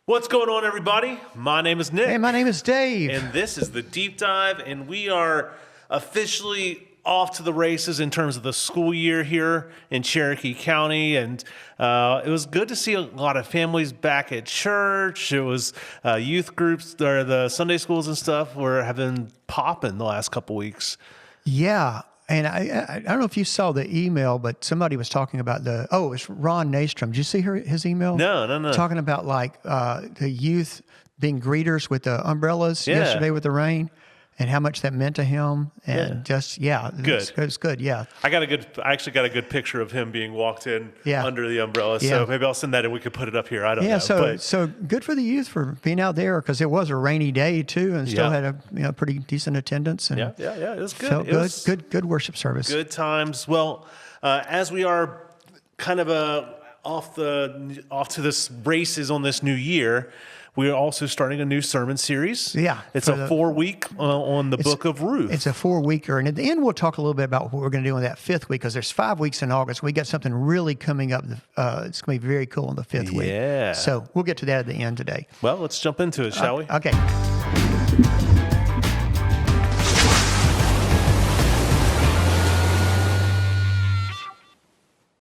What's going on, everybody? My name is Nick. Hey, my name is Dave. And this is the Deep Dive, and we are officially off to the races in terms of the school year here in Cherokee County. And it was good to see a lot of families back at church. It was youth groups, or the Sunday schools and stuff have been popping the last couple weeks. Yeah. And I don't know if you saw the email, but somebody was talking about it's Ron Nastrom. Did you see his email? No. Talking about the youth being greeters with the umbrellas yesterday with the rain and how much that meant to him. And good. It's good. Yeah. I actually got a good picture of him being walked in under the umbrella. Yeah. So maybe I'll send that and we could put it up here. I don't know. So good for the youth for being out there, because it was a rainy day too, and still had a pretty decent attendance. And it was good. Good worship service. Good times. Well, as we are kind of off to this races on this new year, we are also starting a new sermon series. Yeah. It's a 4-week on the book of Ruth. It's a 4-weeker. And at the end, we'll talk a little bit about what we're going to do on that 5th week, because there's 5 weeks in August. We got something really coming up. It's going to be very cool on the 5th week. Yeah. So we'll get to that at the end today. Well, let's jump into it, shall we? Okay.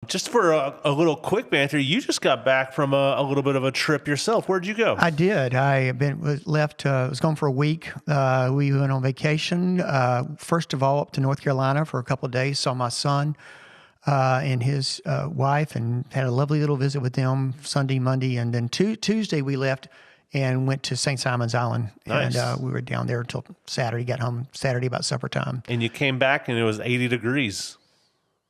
Just for a little quick banter, you just got back from a little bit of a trip yourself. Where'd you go? I did. I was gone for a week. We went on vacation. First of all, up to North Carolina for a couple of days. Saw my son and his wife, and had a lovely little visit with them Sunday, Monday, and then Tuesday we left and went to St. Simon's Island. Nice. And we were down there until Saturday. Got home Saturday about supper time. And you came back and it was 80 degrees.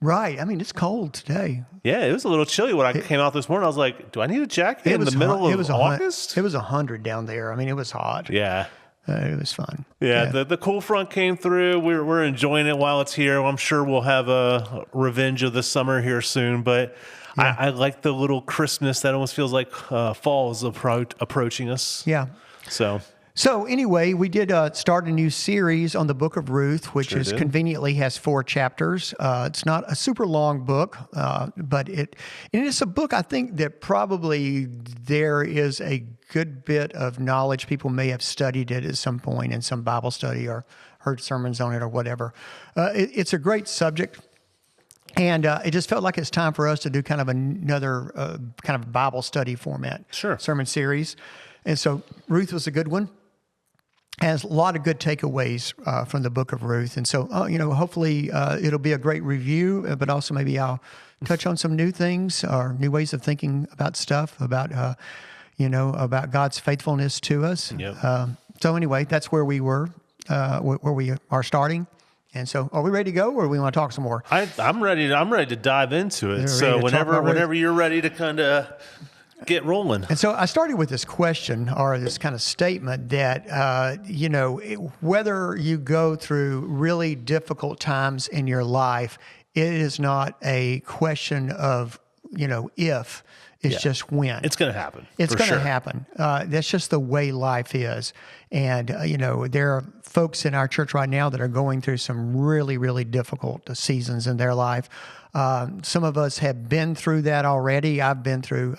Right. I mean, it's cold today. Yeah, it was a little chilly when I came out this morning. I was like, do I need a jacket in the middle of August? It was 100 down there. I mean, it was hot. Yeah. It was fun. Yeah, the cool front came through. We're enjoying it while it's here. I'm sure we'll have a revenge of the summer here soon, but I like the little crispness that almost feels like fall is approaching us. Yeah. So anyway, we did start a new series on the book of Ruth, which conveniently has 4 chapters. It's not a super long book, but it's a book, I think, that probably there is a good bit of knowledge. People may have studied it at some point in some Bible study or heard sermons on it or whatever. It's a great subject. And it just felt like it's time for us to do kind of another kind of Bible study format sermon series. And so Ruth was a good one. Has a lot of good takeaways from the book of Ruth. And so, hopefully it'll be a great review, but also maybe I'll touch on some new things or new ways of thinking about stuff, about God's faithfulness to us. Yep. So anyway, that's where we were, where we are starting. And so, are we ready to go, or do we want to talk some more? I'm ready to dive into it. So whenever you're ready to kind of get rolling. And so I started with this question, or this kind of statement that, whether you go through really difficult times in your life, it is not a question of, if, it's just when. It's going to happen. It's going to happen. That's just the way life is. And, there are folks in our church right now that are going through some really, really difficult seasons in their life. Some of us have been through that already. I've been through,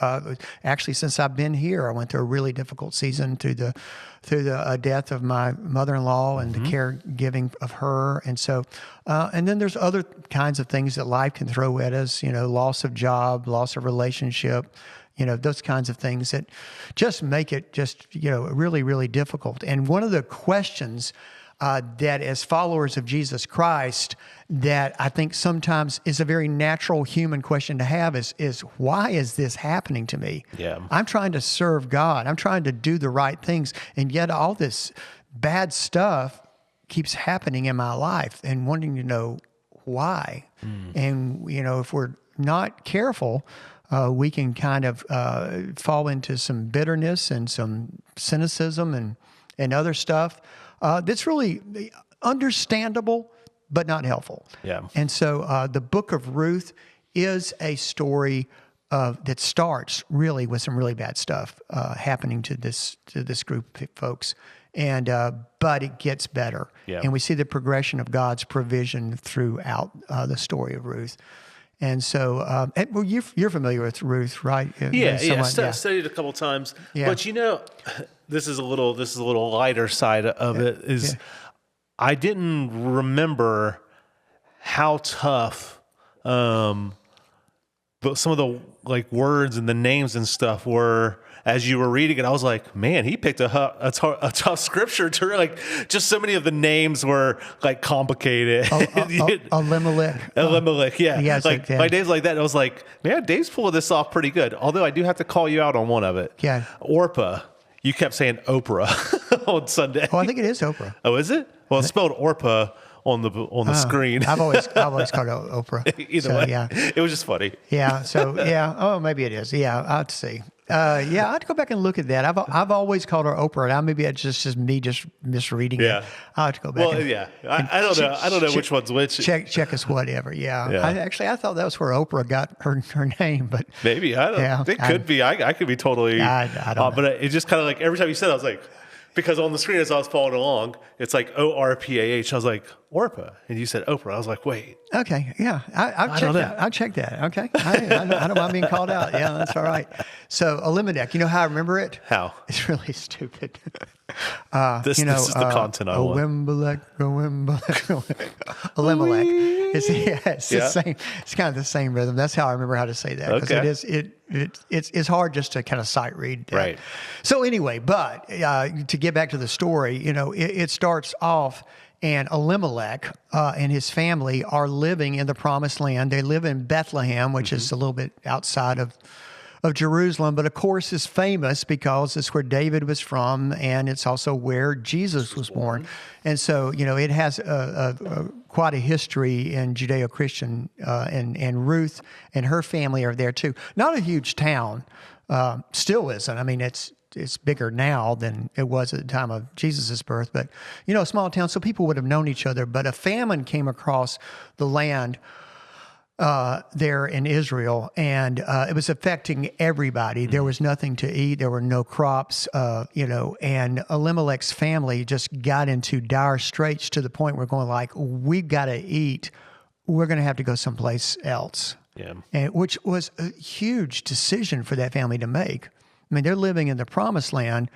actually, since I've been here, I went through a really difficult season through the death of my mother-in-law and the caregiving of her. And so, and then there's other kinds of things that life can throw at us, loss of job, loss of relationship, those kinds of things that just make it really, really difficult. And one of the questions that as followers of Jesus Christ, that I think sometimes is a very natural human question to have is why is this happening to me? Yeah. I'm trying to serve God. I'm trying to do the right things. And yet all this bad stuff keeps happening in my life, and wanting to know why. And, if we're not careful, we can kind of fall into some bitterness and some cynicism and other stuff. That's really understandable, but not helpful. Yeah. And so the book of Ruth is a story that starts really with some really bad stuff happening to this group of folks, and but it gets better. Yeah. And we see the progression of God's provision throughout the story of Ruth. And so, well, you're familiar with Ruth, right? Yeah, Somewhat, studied a couple times. Yeah. But this is a little lighter side of it. Is I didn't remember how tough but some of the like words and the names and stuff were as you were reading it. I was like, man, he picked a tough scripture to like. Just so many of the names were like complicated. Elimelech. Yeah. Like Dave's like that. I was like, man, Dave's pulling this off pretty good. Although I do have to call you out on one of it. Yeah. Orpah. You kept saying Oprah on Sunday. Oh, I think it is Oprah. Oh, is it? Well, it's spelled Orpah on the screen. I've always called it Oprah. Either way, yeah. It was just funny. Yeah. So oh, maybe it is. Yeah, I'd see. I'd have to go back and look at that. I've always called her Oprah. Now maybe it's just me just misreading it. I'll have to go back. Well, I don't know. I don't know which one's which. Check us whatever. Yeah. I thought that was where Oprah got her name, but maybe I don't. Yeah, it could be. I could be totally. I don't know. But it just kind of like every time you said it, I was like, because on the screen as I was following along, it's like ORPAH. I was like, Orpah. And you said Oprah. I was like, wait. Okay. Yeah. I'll check that. Okay. I don't mind being called out. Yeah, that's all right. So Elimelech, you know how I remember it? How? It's really stupid. This is the content I want. Elimelech. It's the same. It's kind of the same rhythm. That's how I remember how to say that. Because it's hard just to kind of sight read that. Right. So anyway, but to get back to the story, it starts off. And Elimelech and his family are living in the Promised Land. They live in Bethlehem, which is a little bit outside of Jerusalem, but of course is famous because it's where David was from, and it's also where Jesus was born. And so, it has quite a history in Judeo-Christian, and Ruth and her family are there too. Not a huge town, still isn't. I mean, it's bigger now than it was at the time of Jesus' birth, but, a small town, so people would have known each other. But a famine came across the land there in Israel, and it was affecting everybody. There was nothing to eat. There were no crops, and Elimelech's family just got into dire straits to the point where going like, we've got to eat. We're going to have to go someplace else. Yeah. And which was a huge decision for that family to make. I mean, they're living in the Promised Land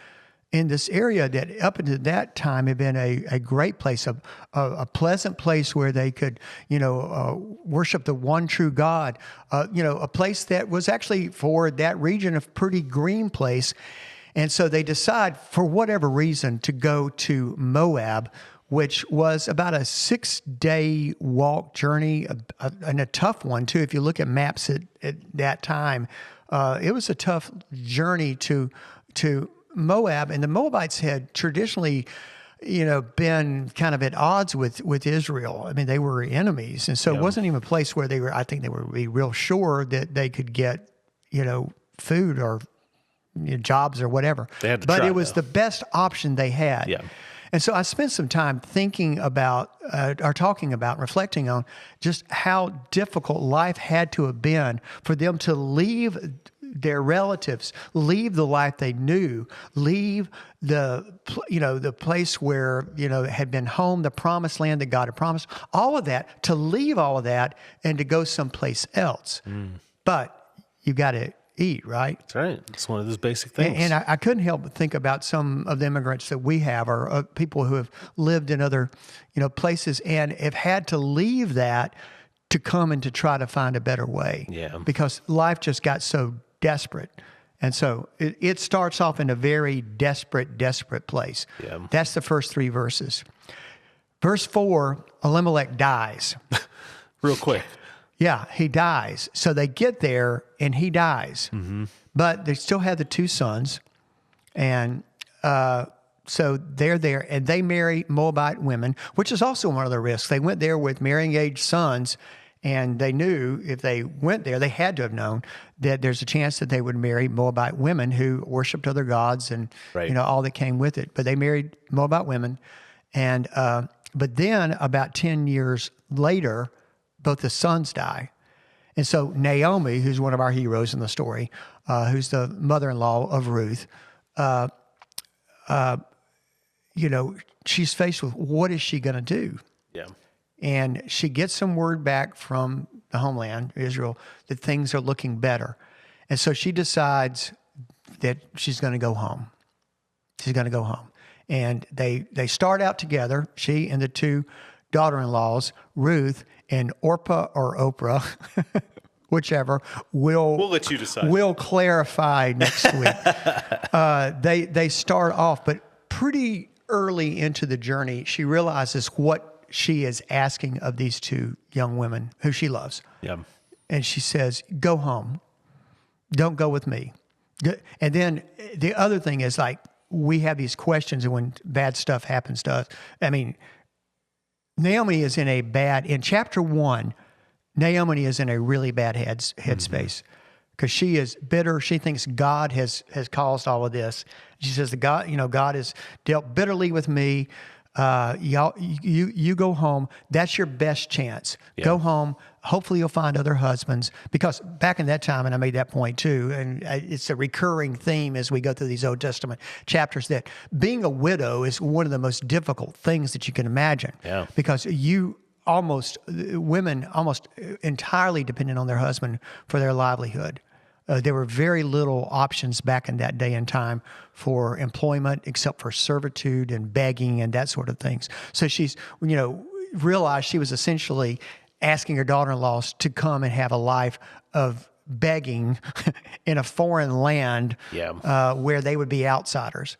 in this area that up until that time had been a great place, a pleasant place where they could, worship the one true God, a place that was actually for that region a pretty green place. And so they decide, for whatever reason, to go to Moab, which was about a 6-day walk journey, and a tough one, too. If you look at maps at that time, it was a tough journey to Moab, and the Moabites had traditionally, been kind of at odds with Israel. I mean, they were enemies, and so it wasn't even a place where I think they would be real sure that they could get, food or jobs or whatever. They had to but try, it was the best option they had. Yeah. And so I spent some time thinking about, or talking about, reflecting on just how difficult life had to have been for them to leave their relatives, leave the life they knew, leave the place where, had been home, the Promised Land that God had promised, all of that, to leave all of that and to go someplace else. But you got to eat, right? That's right. It's one of those basic things. And I couldn't help but think about some of the immigrants that we have, or people who have lived in other, places and have had to leave that to come and to try to find a better way. Yeah. Because life just got so desperate. And so it starts off in a very desperate place. Yeah. That's the first 3 verses. Verse 4, Elimelech dies. Real quick. Yeah, he dies. So they get there and he dies. Mm-hmm. But they still have the 2 sons. And so they're there and they marry Moabite women, which is also one of the risks. They went there with marrying age sons, and they knew if they went there, they had to have known that there's a chance that they would marry Moabite women who worshiped other gods and all that came with it. But they married Moabite women. And but then about 10 years later, both the sons die. And so Naomi, who's one of our heroes in the story, who's the mother-in-law of Ruth, she's faced with what is she going to do? Yeah. And she gets some word back from the homeland, Israel, that things are looking better. And so she decides that she's going to go home. She's going to go home. And they start out together, she and the two daughter-in-laws, Ruth and Orpah or Oprah, whichever, We'll let you decide. We'll clarify next week. They start off, but pretty early into the journey, she realizes what she is asking of these two young women who she loves. Yeah. And she says, go home. Don't go with me. And then the other thing is, like, we have these questions, and when bad stuff happens to us, I mean, Naomi is in chapter 1, Naomi is in a really bad headspace because she is bitter. She thinks God has caused all of this. She says, God has dealt bitterly with me. You go home. That's your best chance. Yeah. Go home. Hopefully you'll find other husbands, because back in that time, and I made that point too, and it's a recurring theme as we go through these Old Testament chapters, that being a widow is one of the most difficult things that you can imagine. Yeah. Because women almost entirely dependent on their husband for their livelihood. There were very little options back in that day and time for employment, except for servitude and begging and that sort of things. So she's, realized she was essentially asking her daughter-in-laws to come and have a life of begging in a foreign land, where they would be outsiders.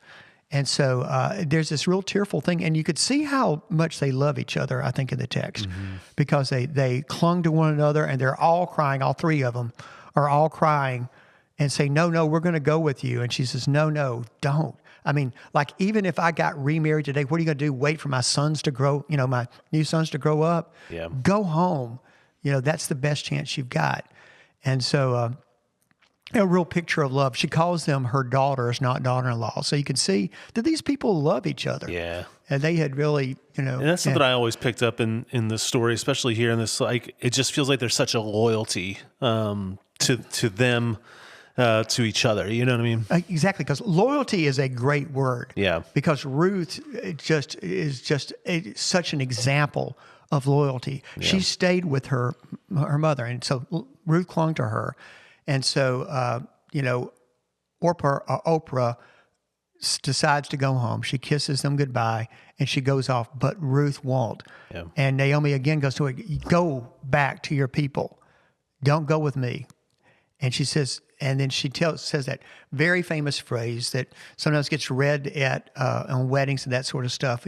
And so there's this real tearful thing. And you could see how much they love each other, I think, in the text, because they clung to one another, and they're all crying. All three of them are all crying and say, no, we're going to go with you. And she says, no, don't. I mean, like, even if I got remarried today, what are you going to do? Wait for my sons to grow, my new sons to grow up? Yeah. Go home. That's the best chance you've got. And so a real picture of love. She calls them her daughters, not daughter-in-law. So you can see that these people love each other. Yeah. And they had really, And that's something I always picked up in the story, especially here in this, like, it just feels like there's such a loyalty to them, to each other. You know what I mean? Exactly, because loyalty is a great word. Yeah. Because Ruth is such an example of loyalty. Yeah. She stayed with her mother, and so Ruth clung to her. And so, Oprah decides to go home. She kisses them goodbye, and she goes off, but Ruth won't. Yeah. And Naomi again goes to her, go back to your people. Don't go with me. And she says, and then she says that very famous phrase that sometimes gets read at on weddings and that sort of stuff.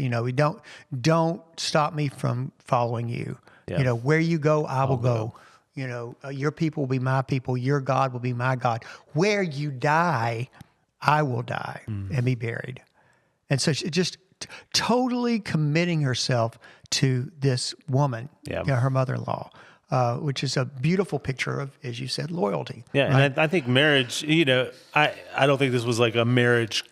Don't stop me from following you. Yeah. Where you go, I will go. Your people will be my people. Your God will be my God. Where you die, I will die and be buried. And so she just totally committing herself to this woman, her mother-in-law. Which is a beautiful picture of, as you said, loyalty. Yeah, right? And I think marriage, I don't think this was like a marriage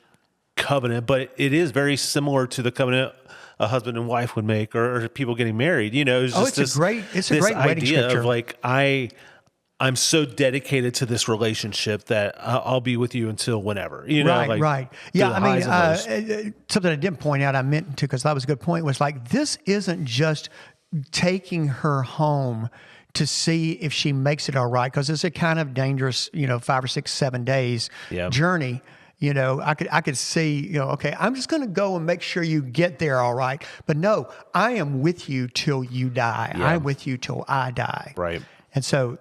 covenant, but it is very similar to the covenant a husband and wife would make, or people getting married. It's just it's a great wedding idea scripture. Of like, I'm so dedicated to this relationship that I'll be with you until whenever. Right. Yeah, I mean, something I didn't point out, I meant to, because that was a good point, was like, this isn't just taking her home to see if she makes it all right, because it's a kind of dangerous, 5 or 6, 7 days journey. I could see, okay, I'm just going to go and make sure you get there all right. But no, I am with you till you die. Yeah. I'm with you till I die. Right. And so,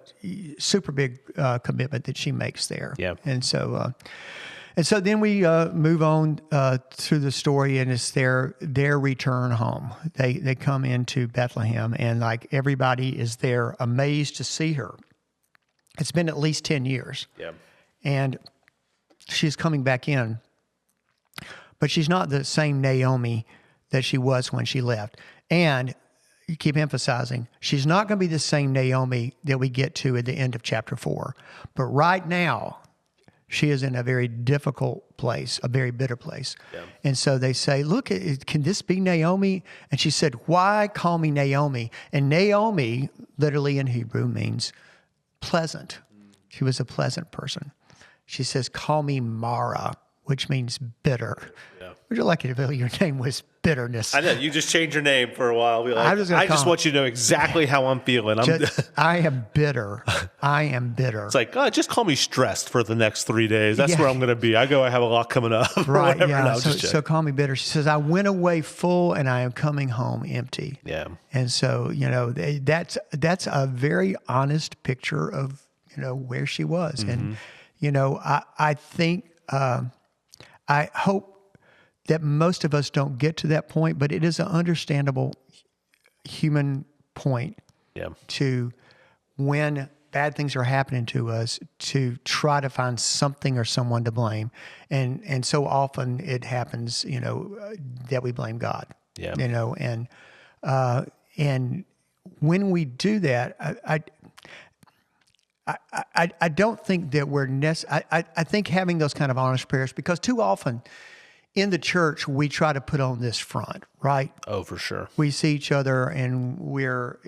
super big commitment that she makes there. Yeah. And so then we move on through the story, and it's their return home. They come into Bethlehem, and like everybody is there, amazed to see her. It's been at least 10 years. Yeah. And she's coming back in, but she's not the same Naomi that she was when she left. And you keep emphasizing, she's not going to be the same Naomi that we get to at the end of chapter 4. But right now, she is in a very difficult place, a very bitter place. Yeah. And so they say, look, can this be Naomi? And she said, why call me Naomi? And Naomi, literally in Hebrew, means pleasant. She was a pleasant person. She says, call me Mara, which means bitter. Yeah. Would you like it if your name was Bitterness? I know. You just changed your name for a while. Be like, I just want you to know exactly how I'm feeling. I am bitter. I am bitter. It's like, just call me stressed for the next 3 days. That's where I'm going to be. I have a lot coming up. Right, whatever. yeah. No, So call me bitter. She says, I went away full and I am coming home empty. Yeah. And so, that's a very honest picture of, where she was. And, I think, I hope that most of us don't get to that point, but it is an understandable human point to, when bad things are happening to us, to try to find something or someone to blame. And so often it happens, that we blame God. Yeah. And when we do that, I don't think that we're I think having those kind of honest prayers, because too often in the church we try to put on this front, right? Oh, for sure. We see each other and we're,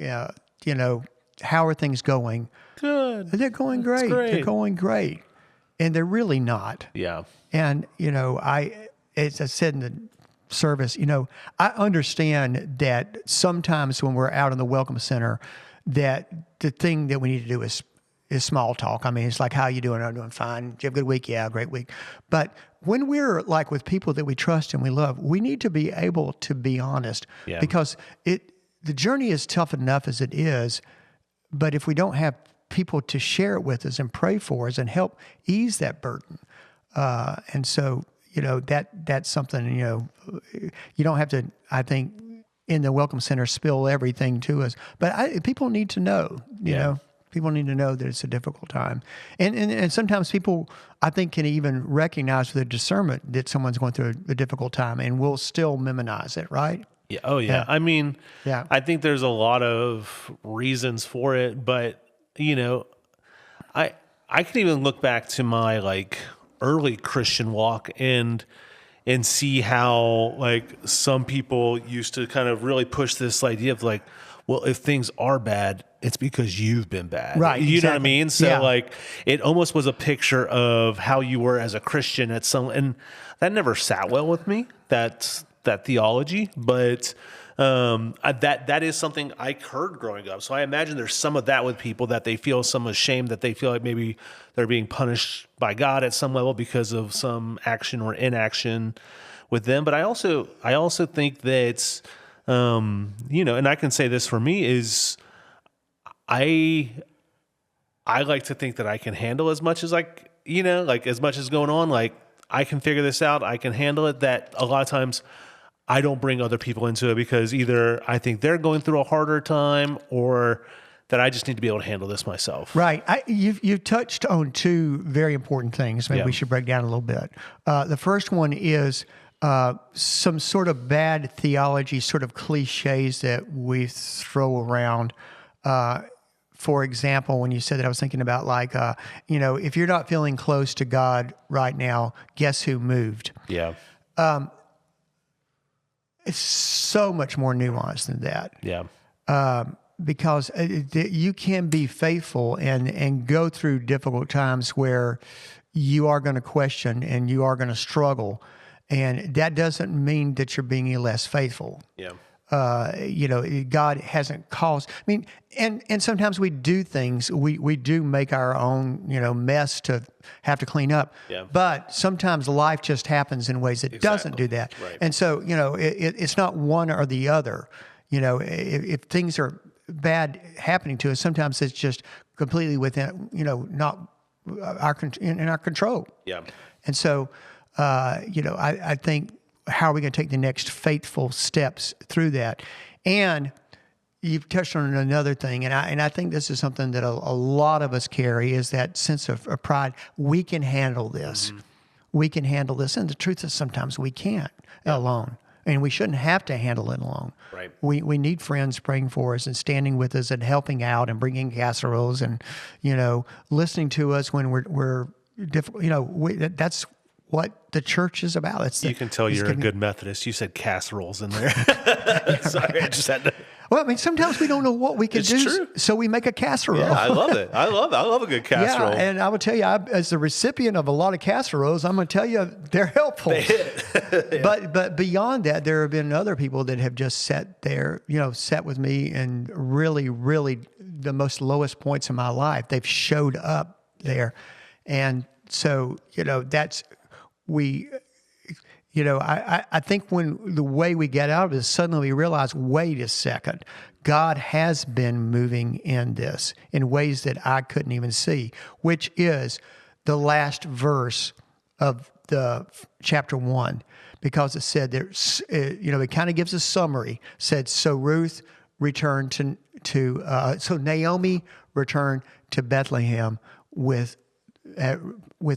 how are things going? Good. They're going great. They're going great. And they're really not. Yeah. And, as I said in the service, I understand that sometimes when we're out in the Welcome Center, that the thing that we need to do is small talk. I mean, it's like, how you doing? I'm doing fine. Did you have a good week? Yeah, great week. But when we're like with people that we trust and we love, we need to be able to be honest, because the journey is tough enough as it is. But if we don't have people to share it with us and pray for us and help ease that burden, and so that's something you don't have to, I think, in the Welcome Center spill everything to us. But people need to know, you know. People need to know that it's a difficult time. And sometimes people, I think, can even recognize with their discernment that someone's going through a difficult time and will still minimize it, right? Yeah. Oh, yeah. I mean, I think there's a lot of reasons for it, but, I can even look back to my, early Christian walk and see how, some people used to kind of really push this idea of, well, if things are bad, it's because you've been bad. Right. You know what I exactly. mean? So it almost was a picture of how you were as a Christian and that never sat well with me, that theology, but that is something I heard growing up. So I imagine there's some of that with people, that they feel some shame, that they feel like maybe they're being punished by God at some level because of some action or inaction with them. But I also think that, and I can say this for me is, I like to think that I can handle as much as as much as going on, I can figure this out, I can handle it, that a lot of times I don't bring other people into it because either I think they're going through a harder time or that I just need to be able to handle this myself. Right. You've touched on two very important things. Maybe we should break down a little bit. The first one is some sort of bad theology, sort of cliches that we throw around. For example, when you said that, I was thinking about if you're not feeling close to God right now, guess who moved? Yeah. It's so much more nuanced than that. Yeah. Because you can be faithful and go through difficult times where you are going to question and you are going to struggle. And that doesn't mean that you're being any less faithful. Yeah. God hasn't caused, and sometimes we do things, we do make our own, mess to have to clean up. Yeah. But sometimes life just happens in ways that doesn't do that. Right. And so, it's not one or the other. If things are bad happening to us, sometimes it's just completely within, not in our control. Yeah. And so, I think, how are we going to take the next faithful steps through that? And you've touched on another thing, and I think this is something that a lot of us carry, is that sense of pride. We can handle this. Mm-hmm. We can handle this. And the truth is sometimes we can't alone. And we shouldn't have to handle it alone. Right. We need friends praying for us and standing with us and helping out and bringing casseroles and, listening to us when we're difficult. That's what the church is about. You can tell you're a good Methodist. You said casseroles in there. Sorry, I just had to. Well, I mean, sometimes we don't know what we can do, true. so we make a casserole. Yeah, I love it. I love a good casserole. Yeah, and I would tell you, as the recipient of a lot of casseroles, I'm going to tell you they're helpful. But beyond that, there have been other people that have just sat there, sat with me, and really, really the most lowest points in my life, they've showed up there, and so that's we. I think when the way we get out of it is suddenly we realize, wait a second, God has been moving in this in ways that I couldn't even see, which is the last verse of the chapter 1, because it said there's, it kind of gives a summary. Said, so Ruth returned so Naomi returned to Bethlehem with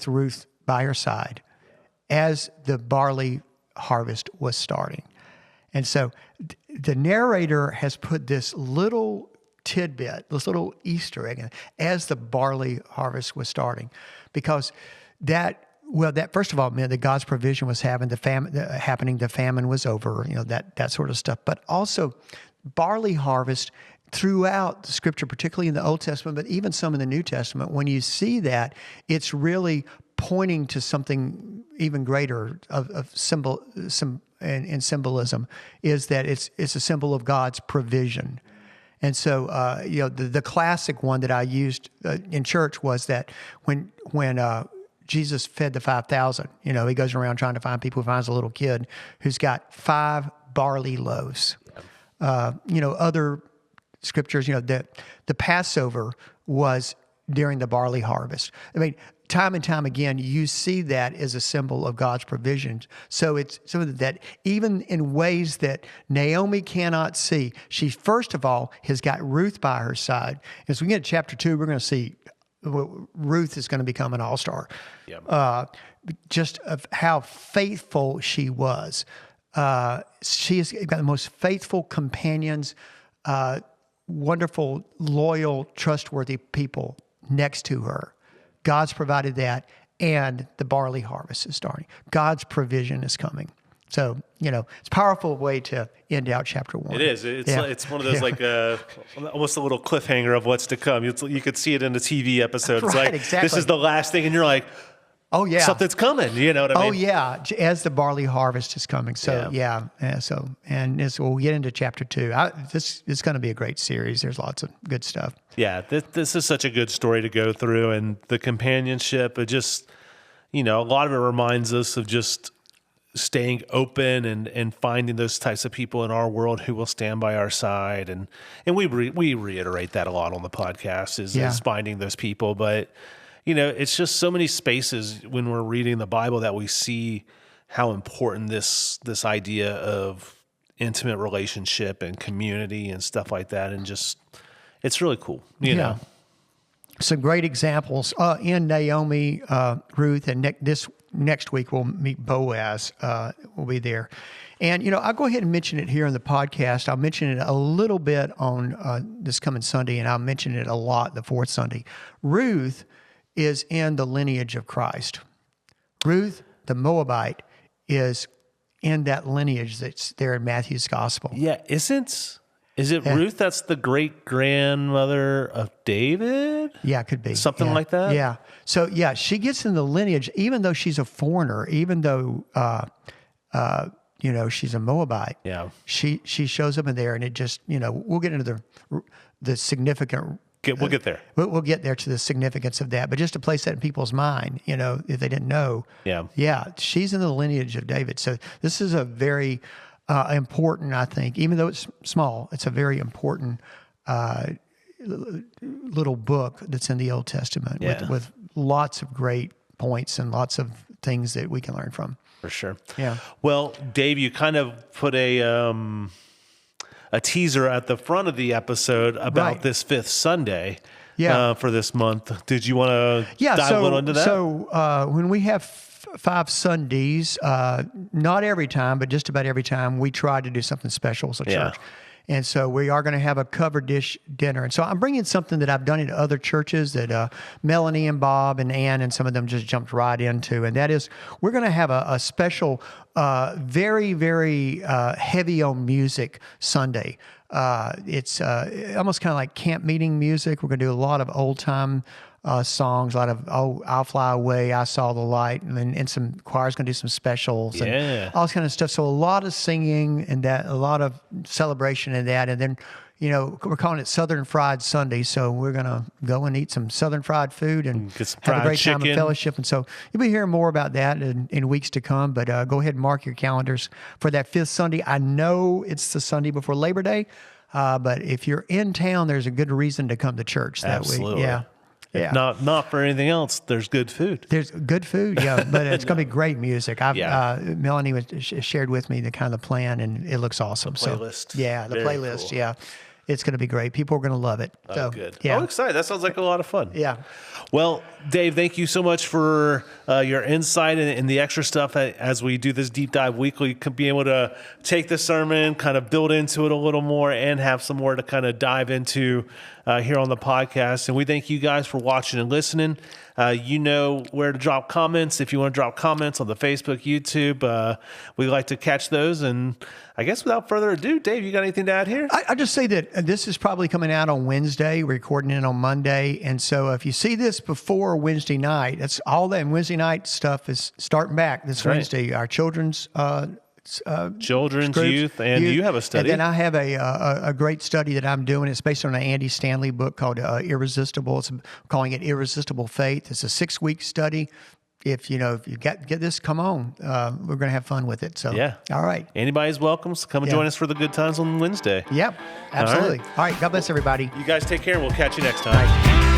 Ruth by her side, as the barley harvest was starting. And so the narrator has put this little tidbit, this little Easter egg, as the barley harvest was starting, because that first of all meant that God's provision was happening, the famine was over, that sort of stuff. But also barley harvest throughout the Scripture, particularly in the Old Testament, but even some in the New Testament, when you see that, it's really pointing to something even greater of symbolism, is that it's a symbol of God's provision. And so, the classic one that I used in church was that when Jesus fed the 5,000, he goes around trying to find people, who finds a little kid who's got 5 barley loaves. Other scriptures, the Passover was during the barley harvest. I mean, time and time again, you see that as a symbol of God's provision. So it's something that even in ways that Naomi cannot see, she first of all has got Ruth by her side. As we get to chapter 2, we're going to see Ruth is going to become an all-star. Yep. Just of how faithful she was. She has got the most faithful companions, wonderful, loyal, trustworthy people next to her. God's provided that, and the barley harvest is starting. God's provision is coming. So, it's a powerful way to end out chapter 1. It is. It's one of those almost a little cliffhanger of what's to come. You could see it in the TV episode. It's right, exactly. This is the last thing, and you're like, oh yeah, something's coming. You know what I mean? Oh yeah, as the barley harvest is coming. So we'll get into chapter 2. This is going to be a great series. There's lots of good stuff. Yeah, this is such a good story to go through, and the companionship. It just, a lot of it reminds us of just staying open and finding those types of people in our world who will stand by our side, and we reiterate that a lot on the podcast is finding those people, but. It's just so many spaces when we're reading the Bible that we see how important this idea of intimate relationship and community and stuff like that, and just it's really cool. You know, some great examples in Naomi, Ruth, and this next week we'll meet Boaz. We'll be there, and I'll go ahead and mention it here in the podcast. I'll mention it a little bit on this coming Sunday, and I'll mention it a lot the fourth Sunday. Ruth is in the lineage of Christ. Ruth, the Moabite, is in that lineage that's there in Matthew's gospel. Yeah, is it Ruth that's the great grandmother of David? Yeah, it could be. Something like that? Yeah. So she gets in the lineage, even though she's a foreigner, even though she's a Moabite. Yeah. She shows up in there, and it just, we'll get into the significant. We'll get there. We'll get there to the significance of that, but just to place that in people's mind, if they didn't know. Yeah. Yeah, she's in the lineage of David. So this is a very important, I think, even though it's small, it's a very important little book that's in the Old Testament with lots of great points and lots of things that we can learn from. For sure. Yeah. Well, Dave, you kind of put a teaser at the front of the episode about this fifth Sunday for this month. Did you want to dive a little into that? So when we have 5 Sundays, not every time, but just about every time, we try to do something special as a church. And so we are going to have a covered dish dinner. And so I'm bringing something that I've done in other churches that Melanie and Bob and Ann and some of them just jumped right into. And that is, we're going to have a special, very, very heavy on music Sunday. It's almost kind of like camp meeting music. We're going to do a lot of old time songs, a lot of I'll Fly Away, I Saw the Light, and some choir's going to do some specials and all this kind of stuff. So a lot of singing and that, a lot of celebration in that. And then, we're calling it Southern Fried Sunday. So we're going to go and eat some Southern fried food and have a great time of fellowship. And so you'll be hearing more about that in weeks to come. But go ahead and mark your calendars for that 5th Sunday. I know it's the Sunday before Labor Day, but if you're in town, there's a good reason to come to church that week. Yeah. If not for anything else, there's good food. There's good food, yeah, but it's going to be great music. Melanie shared with me the kind of plan, and it looks awesome. The playlist. So, the Very playlist, cool. It's going to be great. People are going to love it. So, good. Yeah. I'm excited. That sounds like a lot of fun. Yeah. Well, Dave, thank you so much for your insight and the extra stuff as we do this deep dive weekly. Be able to take the sermon, kind of build into it a little more, and have some more to kind of dive into here on the podcast. And we thank you guys for watching and listening. You know where to drop comments. If you want to drop comments on the Facebook, YouTube, we like to catch those. And I guess without further ado, Dave, you got anything to add here? I just say that this is probably coming out on Wednesday. We're recording it on Monday. And so if you see this before Wednesday night, that's all that. And Wednesday night stuff is starting back this Wednesday. Our children's groups, youth, and you have a study. And then I have a great study that I'm doing. It's based on an Andy Stanley book called Irresistible. I'm calling it Irresistible Faith. It's a 6-week study. If you get this, come on. We're going to have fun with it. So, all right. Anybody's welcome. So come and join us for the good times on Wednesday. Yep, absolutely. All right. God bless everybody. You guys take care. We'll catch you next time.